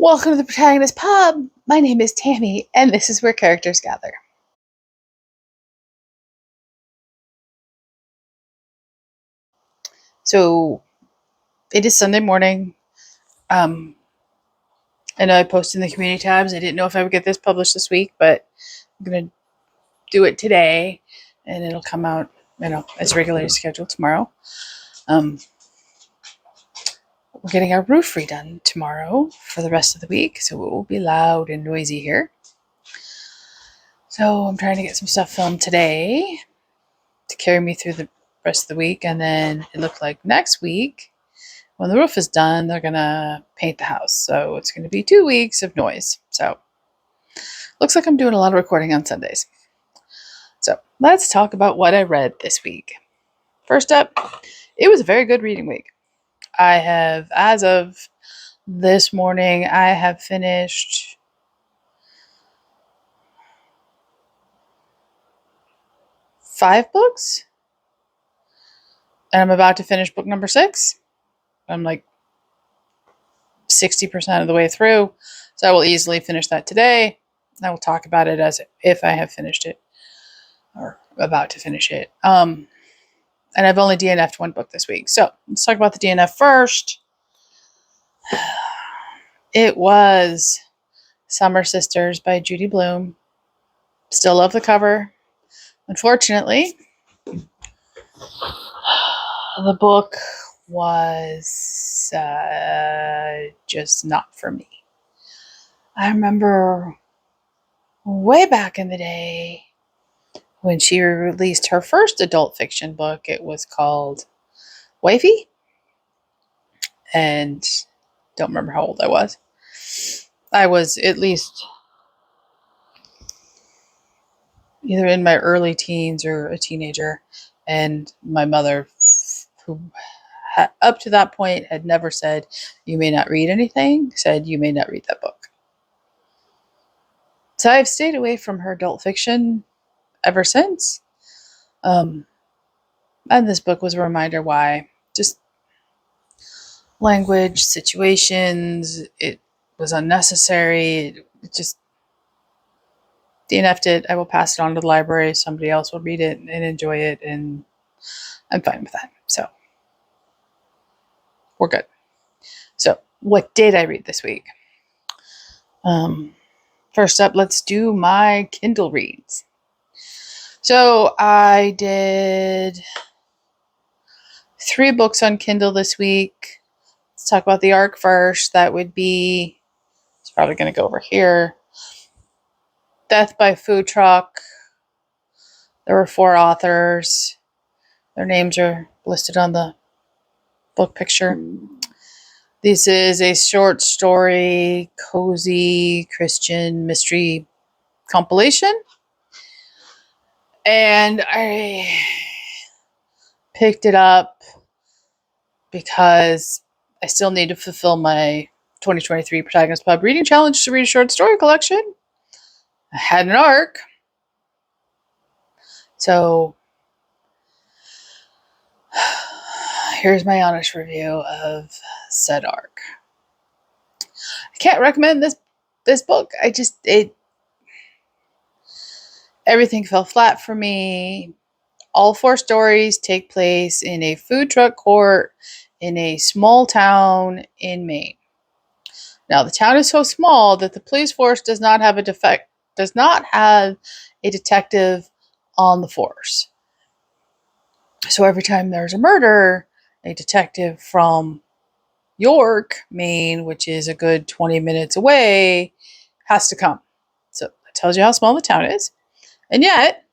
Welcome to the Protagonist Pub. My name is Tammy, and this is where characters gather. So, it is Sunday morning. I know I posted in the community tabs. I didn't know if I would get this published this week, but I'm going to do it today, and it'll come out, as regularly scheduled tomorrow. We're getting our roof redone tomorrow for the rest of the week, so it will be loud and noisy here. So I'm trying to get some stuff filmed today to carry me through the rest of the week, and then it looked like next week, when the roof is done, they're going to paint the house. So it's going to be 2 weeks of noise. So looks like I'm doing a lot of recording on Sundays. So let's talk about what I read this week. First up, it was a very good reading week. I have, as of this morning, I have finished 5 books. And I'm about to finish book number 6. I'm like 60% of the way through. So I will easily finish that today. I will talk about it as if I have finished it or about to finish it. And I've only DNF'd 1 book this week. So let's talk about the DNF first. It was Summer Sisters by Judy Blume. Still love the cover. Unfortunately, the book was just not for me. I remember way back in the day when she released her first adult fiction book. It was called Wifey. And don't remember how old I was. I was at least either in my early teens or a teenager. And my mother, who up to that point had never said, "You may not read anything," said, "You may not read that book." So I've stayed away from her adult fiction ever since. And this book was a reminder why. Just language, situations, it was unnecessary. It just DNF'd it. I will pass it on to the library. Somebody else will read it and enjoy it, and I'm fine with that. So we're good. So what did I read this week? First up, let's do my Kindle reads. So I did 3 books on Kindle this week. Let's talk about the arc first. That would be, it's probably going to go over here. Death by Food Truck. There were 4 authors. Their names are listed on the book picture. This is a short story, cozy Christian mystery compilation. And I picked it up because I still need to fulfill my 2023 Protagonist Pub reading challenge to read a short story collection. I had an arc. So here's my honest review of said arc. I can't recommend this book. Everything fell flat for me. All 4 stories take place in a food truck court in a small town in Maine. Now, the town is so small that the police force does not have a detective on the force. So every time there's a murder, a detective from York, Maine, which is a good 20 minutes away, has to come. So that tells you how small the town is. And yet,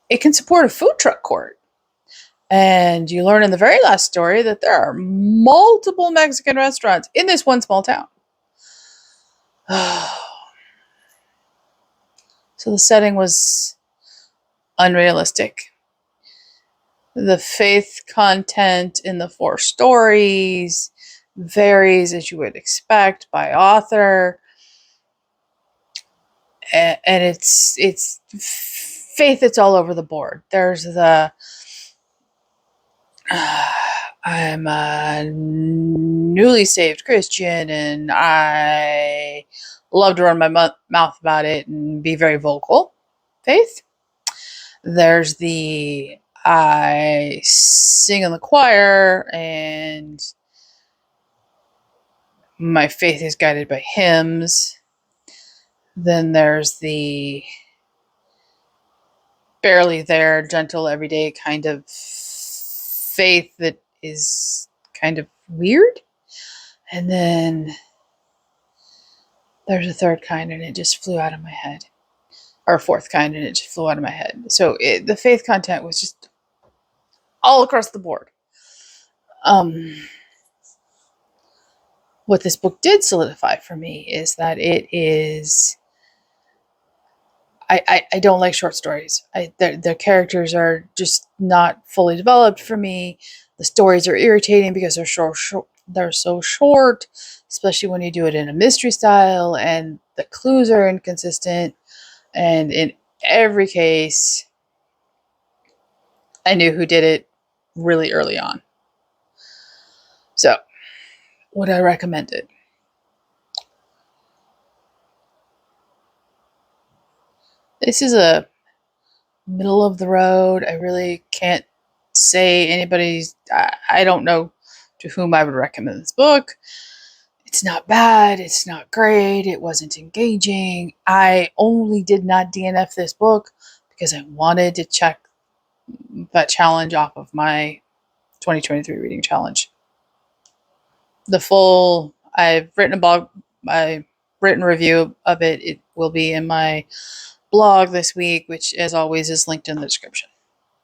it can support a food truck court. And you learn in the very last story that there are multiple Mexican restaurants in this one small town. So the setting was unrealistic. The faith content in the 4 stories varies, as you would expect, by author. And it's faith that's all over the board. There's the I'm a newly saved Christian, and I love to run my mouth about it and be very vocal faith. There's the I sing in the choir, and my faith is guided by hymns. Then there's the barely there, gentle, everyday kind of faith that is kind of weird. And then there's a third kind, and it just flew out of my head. Or a fourth kind, and it just flew out of my head. So the faith content was just all across the board. What this book did solidify for me is that it is. I don't like short stories. Their characters are just not fully developed for me. The stories are irritating because they're so short, especially when you do it in a mystery style, and the clues are inconsistent. And in every case, I knew who did it really early on. So, would I recommend it? This is a middle of the road. I really can't say anybody's. I don't know to whom I would recommend this book. It's not bad. It's not great. It wasn't engaging. I only did not DNF this book because I wanted to check that challenge off of my 2023 reading challenge. The full, I've written review of it. It will be in my blog this week, which as always is linked in the description.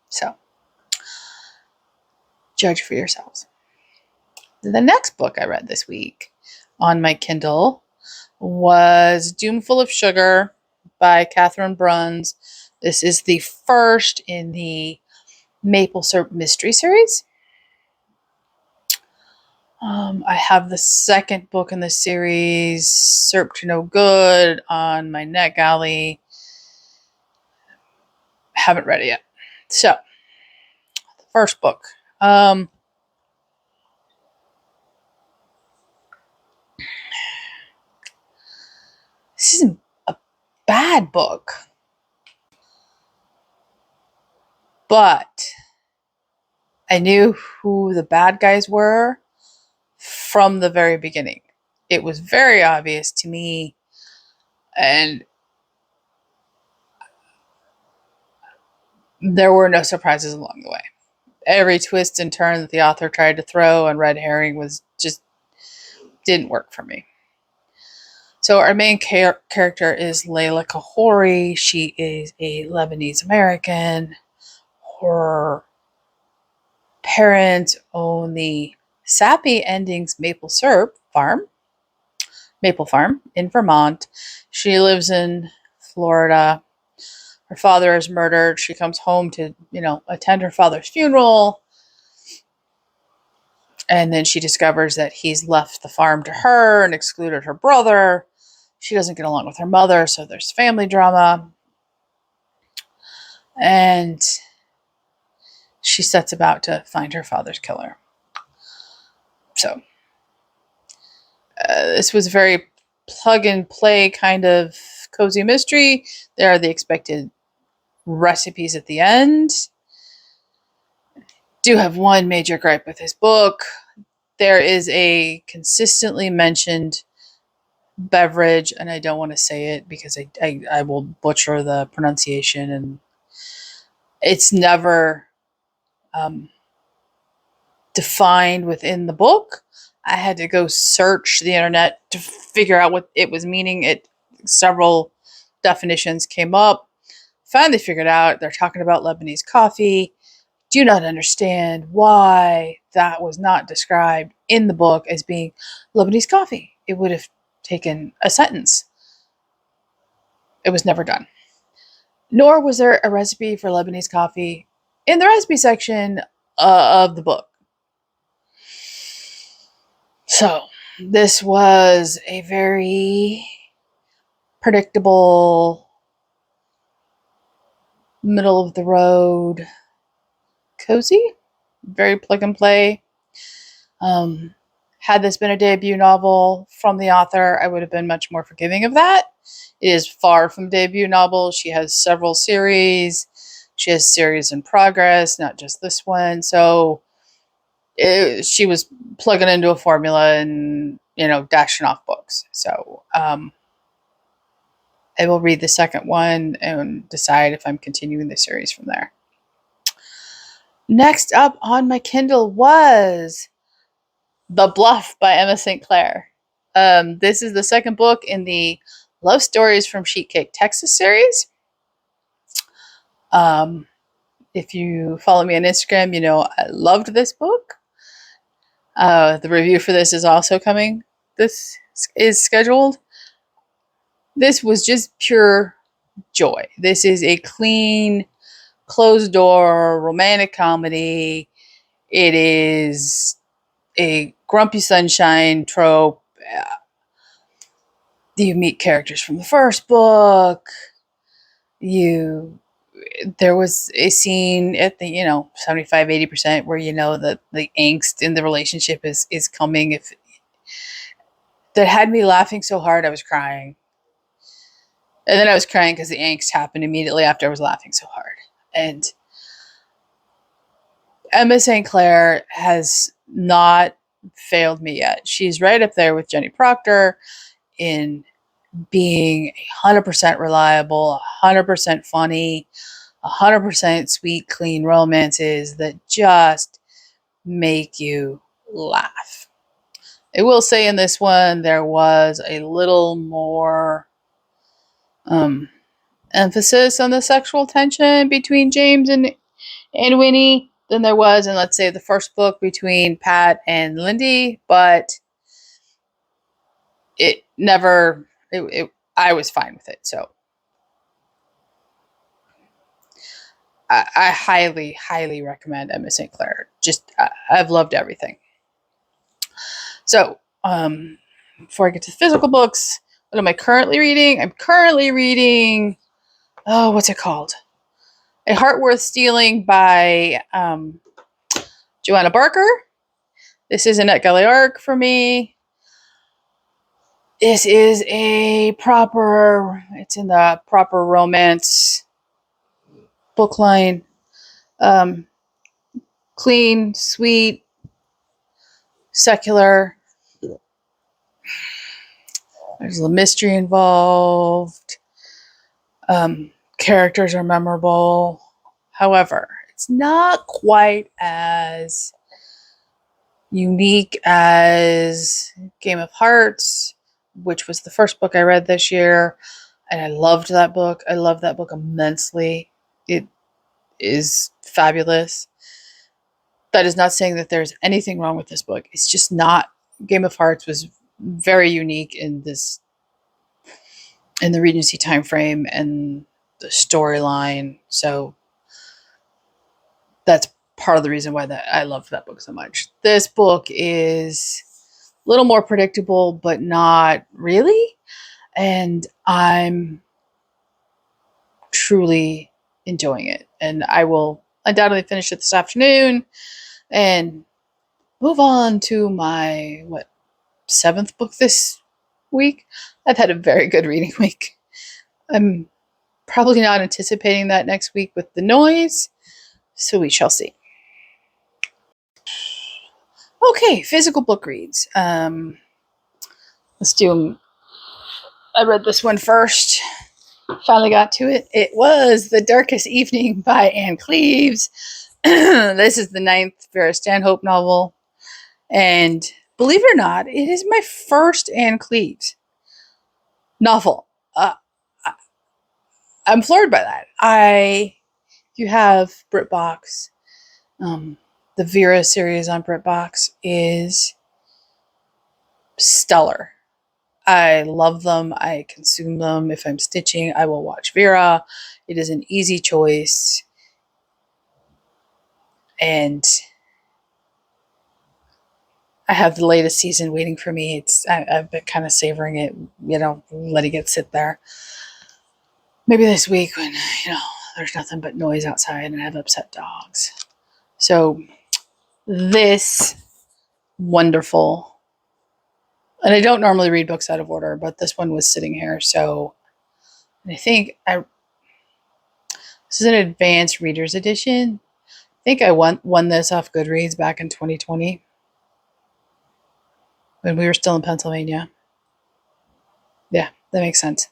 So, judge for yourselves. The next book I read this week on my Kindle was Doomful of Sugar by Catherine Bruns. This is the first in the Maple Syrup Mystery series. I have the second book in the series, Syrup to No Good, on my NetGalley. Haven't read it yet. So, the first book. This isn't a bad book, but I knew who the bad guys were from the very beginning. It was very obvious to me, and there were no surprises along the way. Every twist and turn that the author tried to throw and red herring was just didn't work for me. So our main character is Layla Kahori. She is a Lebanese American. Her parents own the Sappy Endings Maple Farm in Vermont. She lives in Florida. Her father is murdered. She comes home to, attend her father's funeral. And then she discovers that he's left the farm to her and excluded her brother. She doesn't get along with her mother, so there's family drama. And she sets about to find her father's killer. So, this was a very plug and play kind of cozy mystery. There are the expected recipes at the end. Do have one major gripe with this book. There is a consistently mentioned beverage, and I don't want to say it because I will butcher the pronunciation, and it's never defined within the book. I had to go search the internet to figure out what it was meaning. Several definitions came up. Finally figured out they're talking about Lebanese coffee. Do not understand why that was not described in the book as being Lebanese coffee. It would have taken a sentence. It was never done. Nor was there a recipe for Lebanese coffee in the recipe section of the book. So, this was a very predictable, middle of the road, cozy, very plug and play. Had this been a debut novel from the author, I would have been much more forgiving of that. It is far from debut novel. She has several series. She has series in progress, not just this one. So she was plugging into a formula and, dashing off books. So I will read the second one and decide if I'm continuing the series from there. Next up on my Kindle was The Bluff by Emma Sinclair. This is the second book in the Love Stories from Sheetcake, Texas series. If you follow me on Instagram, you know I loved this book. The review for this is also coming. This is scheduled. This was just pure joy. This is a clean, closed door romantic comedy. It is a grumpy sunshine trope. You meet characters from the first book. There was a scene at the 75-80% where that the angst in the relationship is coming. If that had me laughing so hard I was crying, and then I was crying because the angst happened immediately after I was laughing so hard. And Emma Sinclair has not failed me yet. She's right up there with Jenny Proctor in being 100% reliable, 100% funny, 100% sweet, clean romances that just make you laugh. I will say in this one, there was a little more emphasis on the sexual tension between James and Winnie than there was in, let's say, the first book between Pat and Lindy, but I was fine with it. So I highly, highly recommend Emma Sinclair. I've loved everything. So, before I get to the physical books, what am I currently reading? I'm currently reading, what's it called? A Heart Worth Stealing by Joanna Barker. This is Annette Galliarc for me. This is it's in the proper romance book line. Clean, sweet, secular. There's a mystery involved. Characters are memorable. However, it's not quite as unique as Game of Hearts, which was the first book I read this year. And I loved that book. I love that book immensely. It is fabulous. That is not saying that there's anything wrong with this book. It's just not. Game of Hearts was very unique in the Regency time frame and the storyline. So that's part of the reason why I love that book so much. This book is a little more predictable, but not really. And I'm truly enjoying it. And I will undoubtedly finish it this afternoon and move on to my, 7th book this week. I've had a very good reading week. I'm probably not anticipating that next week with the noise, so we shall see. Okay, physical book reads. Let's do them. I read this one first. Finally got to it. It was The Darkest Evening by Anne Cleeves. This is the 9th Vera Stanhope novel. And believe it or not, it is my first Anne Cleeves novel. I'm floored by that. You have BritBox. The Vera series on BritBox is stellar. I love them. I consume them. If I'm stitching, I will watch Vera. It is an easy choice. And I have the latest season waiting for me. I've been kind of savoring it, letting it sit there. Maybe this week when, there's nothing but noise outside and I have upset dogs. So this wonderful. And I don't normally read books out of order, but this one was sitting here. So I think this is an advanced reader's edition. I think I won this off Goodreads back in 2020 when we were still in Pennsylvania. Yeah, that makes sense.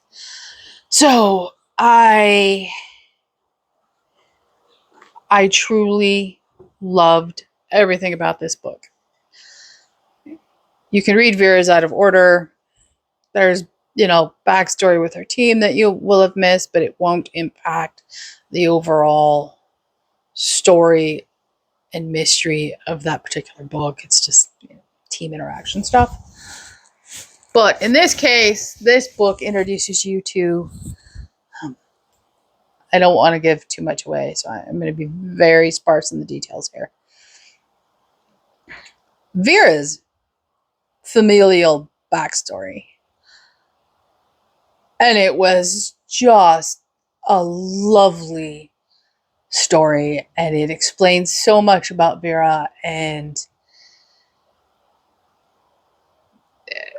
So I truly loved everything about this book. You can read Vera's out of order. There's, backstory with her team that you will have missed, but it won't impact the overall story and mystery of that particular book. It's just team interaction stuff. But in this case, this book introduces you to, I don't want to give too much away, so I'm going to be very sparse in the details here. Vera's familial backstory. And it was just a lovely story, and it explains so much about Vera, and it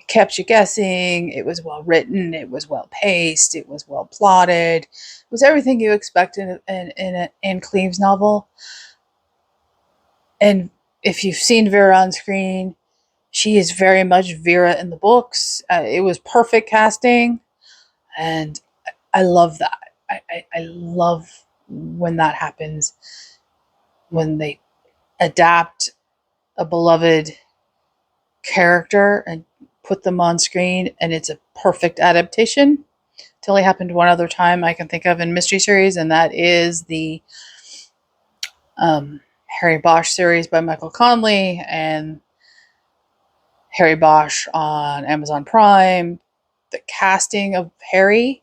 kept you guessing. It was well written, it was well paced, it was well plotted. It was everything you expect in an Cleeves novel. And if you've seen Vera on screen, she is very much Vera in the books. It was perfect casting, and I love that. I love when that happens, when they adapt a beloved character and put them on screen, and it's a perfect adaptation. It only happened one other time I can think of in mystery series, and that is the Harry Bosch series by Michael Connelly and Harry Bosch on Amazon Prime. The casting of Harry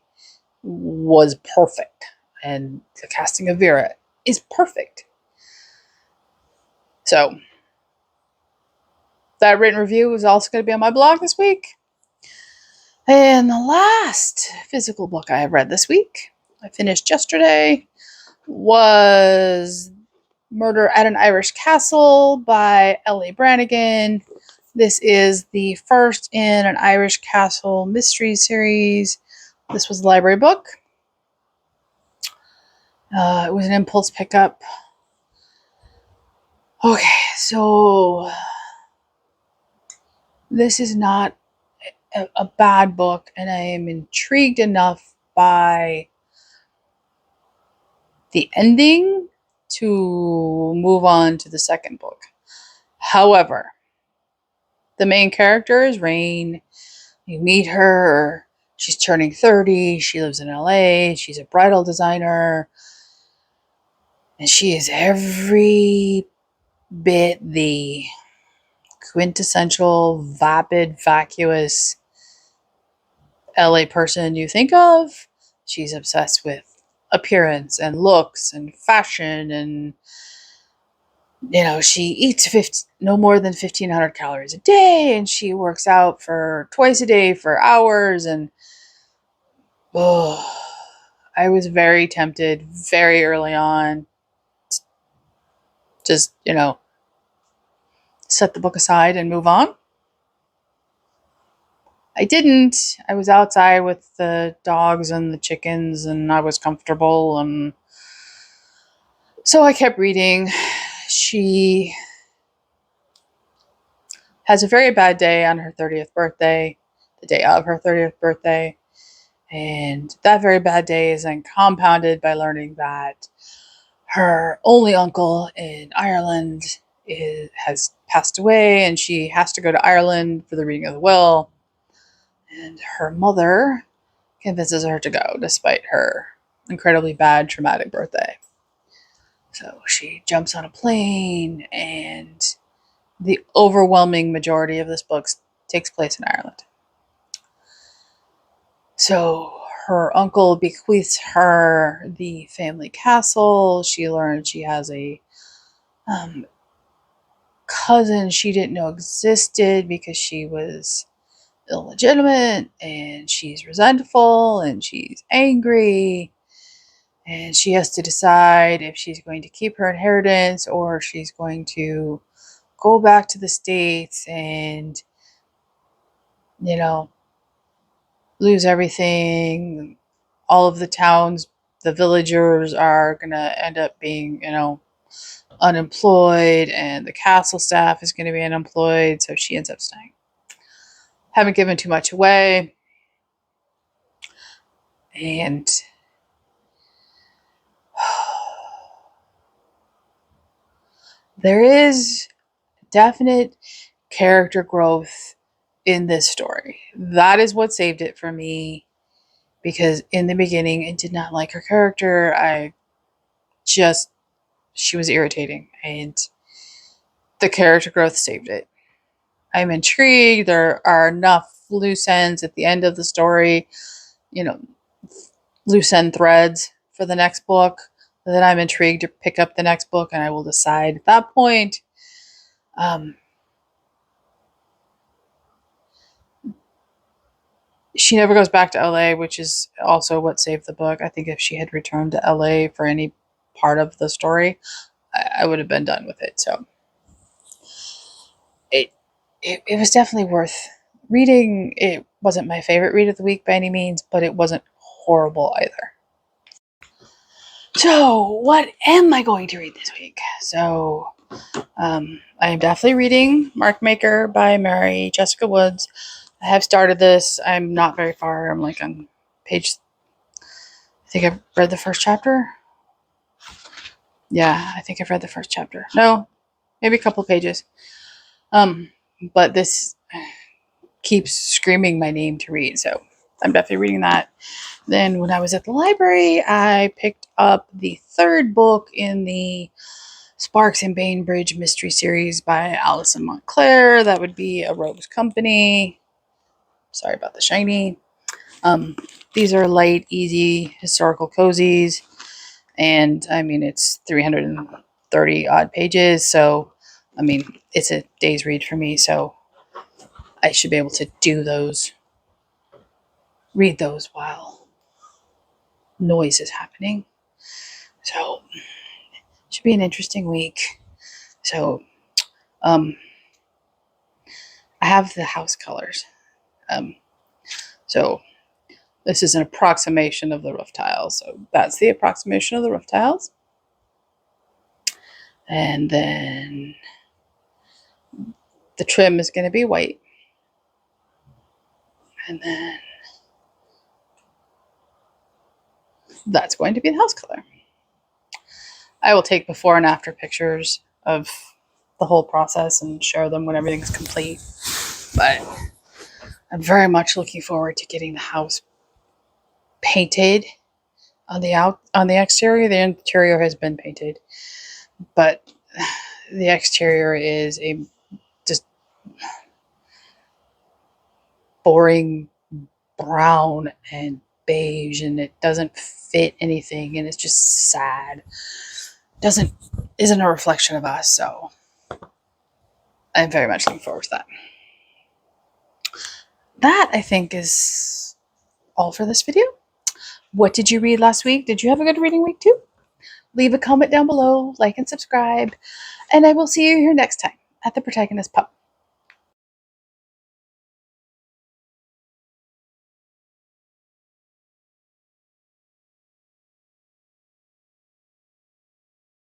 was perfect, and the casting of Vera is perfect. So that written review is also going to be on my blog this week. And the last physical book I have read this week, I finished yesterday, was Murder at an Irish Castle by Ellie Brannigan. This is the first in an Irish Castle mystery series. This was a library book. It was an impulse pickup. Okay, so this is not a bad book, and I am intrigued enough by the ending to move on to the second book. However, the main character is Rain. You meet her. She's turning 30. She lives in LA. She's a bridal designer. And she is every bit the quintessential, vapid, vacuous LA person you think of. She's obsessed with appearance and looks and fashion, and she eats no more than 1,500 calories a day, and she works out for twice a day for hours. And I was very tempted very early on to just set the book aside and move on. I didn't. I was outside with the dogs and the chickens, and I was comfortable, and so I kept reading. She has a very bad day on her 30th birthday, the day of her 30th birthday, and that very bad day is then compounded by learning that her only uncle in Ireland has passed away, and she has to go to Ireland for the reading of the will. And her mother convinces her to go, despite her incredibly bad, traumatic birthday. So she jumps on a plane, and the overwhelming majority of this book takes place in Ireland. So her uncle bequeaths her the family castle. She learns she has a cousin she didn't know existed because she was illegitimate, and she's resentful, and she's angry, and she has to decide if she's going to keep her inheritance or she's going to go back to the States and, you know, lose everything. All of the towns, the villagers are going to end up being, unemployed, and the castle staff is going to be unemployed. So she ends up staying. Haven't given too much away. And there is definite character growth in this story. That is what saved it for me, because in the beginning I did not like her character. She was irritating, and the character growth saved it. I'm intrigued. There are enough loose ends at the end of the story, you know, loose end threads for the next book, that I'm intrigued to pick up the next book, and I will decide at that point. She never goes back to LA, which is also what saved the book. I think if she had returned to LA for any part of the story, I would have been done with it. So it was definitely worth reading. It wasn't my favorite read of the week by any means, but it wasn't horrible either. So what am I going to read this week? So I am definitely reading Markmaker by Mary Jessica Woods. I have started this. I'm not very far. I'm like on page, I think I've read the first chapter. Yeah, I think I've read the first chapter. No, maybe a couple pages. But this keeps screaming my name to read, so I'm definitely reading that. Then when I was at the library, I picked up the third book in the Sparks and Bainbridge mystery series by Allison Montclair. That would be A Rogue's Company. Sorry about the shiny. These are light, easy, historical cozies. And I mean, it's 330 odd pages. So, I mean, it's a day's read for me. So I should be able to read those while noise is happening. So, it should be an interesting week. So, I have the house colors. So this is an approximation of the roof tiles. So that's the approximation of the roof tiles. And then the trim is going to be white. And then that's going to be the house color. I will take before and after pictures of the whole process and share them when everything's complete. But I'm very much looking forward to getting the house painted on the exterior. The interior has been painted, but the exterior is a just boring brown and beige, and it doesn't fit anything, and it's just sad. Isn't a reflection of us, so I'm very much looking forward to that. That, I think, is all for this video. What did you read last week? Did you have a good reading week too? Leave a comment down below, like and subscribe, and I will see you here next time at the Protagonist Pub.